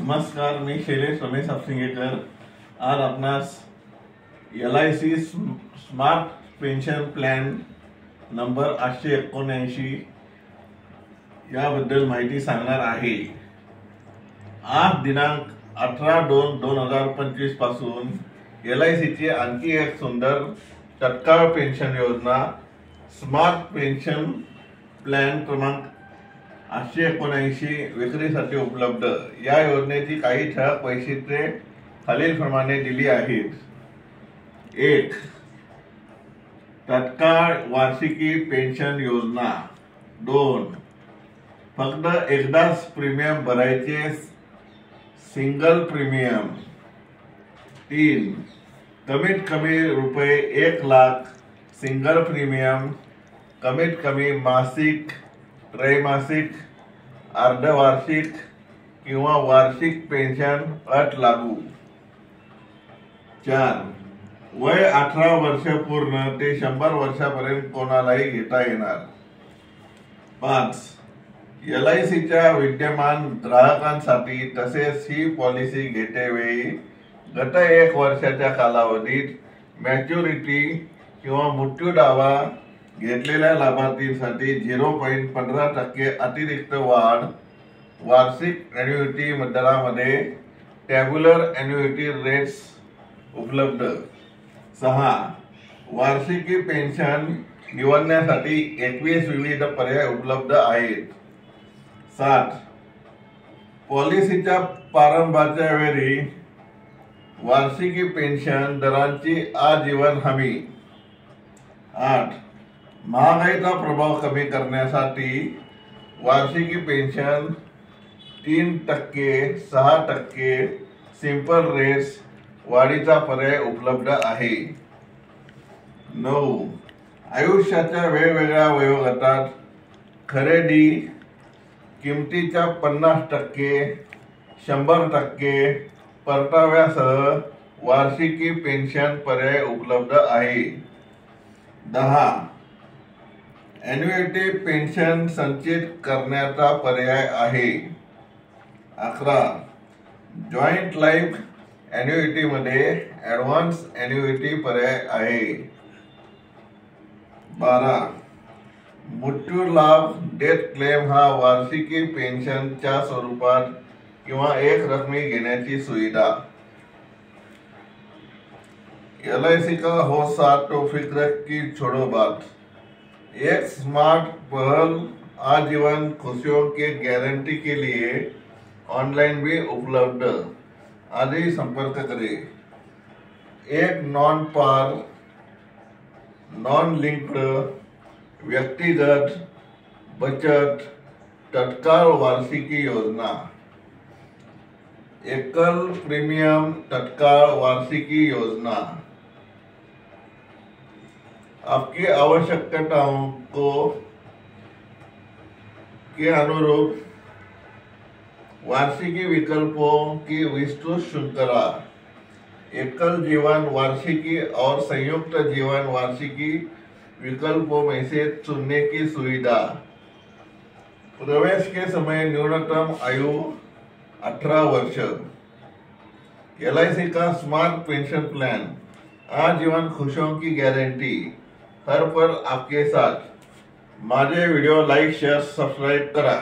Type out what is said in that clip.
नमस्कार, मी शैलेश रमेश आपसिंगेकर। आज आपणास LIC smart pension plan number 879 याबद्दल माहिती सांगणार आहे। आज दिनांक 18/2/2025 पासून LIC ची आणखी एक सुंदर तत्काळ पेन्शन योजना स्मार्ट पेन्शन प्लॅन क्रमांक 879 विक्रीसाठी उपलब्ध। या योजनेची काही ठळक वैशिष्ट्ये खालीलप्रमाणे दिली आहेत। 1. तत्काळ वार्षिकी पेन्शन योजना। 2. फक्त एकदाच प्रीमियम भरायचे, सिंगल प्रीमियम। 3. कमीत कमी रुपये 1 लाख सिंगल प्रीमियम, कमीत कमी मासिक, त्रैमासिक, अर्धवार्षिक किंवा वार्षिक पेन्शन अट लागू। 4. वय 18 वर्ष पूर्ण ते 100 वर्षापर्यंत कोणालाही घेता येणार। 5. LIC च्या विद्यमान ग्राहकांसाठी तसेच ही पॉलिसी घेतेवेळी गत 1 वर्षाच्या कालावधीत मॅच्युरिटी किंवा मृत्यू दावा घेतलेल्या लाभार्थींसाठी 0.15% अतिरिक्त वाढ, वार्षिक ॲन्युइटी दरामध्ये टॅब्युलर ॲन्युइटी रेट्स उपलब्ध। 6. वार्षिकी पेन्शन निवडण्यासाठी 21 विविध पर्याय उपलब्ध आहेत। 7. पॉलिसीच्या प्रारंभाच्या वेळी वार्षिकी पेन्शन दरांची आजीवन हमी। 8. महागाईचा प्रभाव कमी करण्यासाठी वार्षिकी पेन्शन 3%, 6% सिंपल रेट्स वाढीचा पर्याय उपलब्ध आहे। 9. आयुष्याच्या वेगवेगळ्या वयोगटात खरेदी किमतीच्या 50%, 100% परताव्यासह वार्षिकी पेन्शन पर्याय उपलब्ध आहे। 10. ॲन्युइटी पेन्शन संचित करण्याचा पर्याय आहे। 11. जॉईंट लाईफ ॲन्युइटी मध्ये ॲडव्हान्स ॲन्युइटी पर्याय आहे। 12. मृत्यू लाभ डेथ क्लेम हा वार्षिकी पेन्शनच्या स्वरूपात किंवा एक रकमी घेण्याची सुविधा। LIC का हो साथ तो फिक्र की छोड़ो बात, एक स्मार्ट पहल आजीवन खुशियों के गारंटी के लिए ऑनलाइन भी उपलब्ध। आदि संपर्क करें। एक नॉन पार, नॉन लिंक्ड व्यक्तिगत बचत तत्काल वार्षिकी योजना, एकल प्रीमियम तत्काल वार्षिकी योजना। आपकी आवश्यकताओं के अनुरूप वार्षिकी विकल्पों की विस्तृत श्रृंखला, एकल जीवन वार्षिकी और संयुक्त जीवन वार्षिकी विकल्पों में से चुनने की सुविधा। प्रवेश के समय न्यूनतम आयु 18 वर्ष। LIC का स्मार्ट पेंशन प्लान, आजीवन खुशियों की गारंटी, हर पल आपके साथ। माझे व्हिडिओ लाईक, शेअर, सबस्क्राईब करा।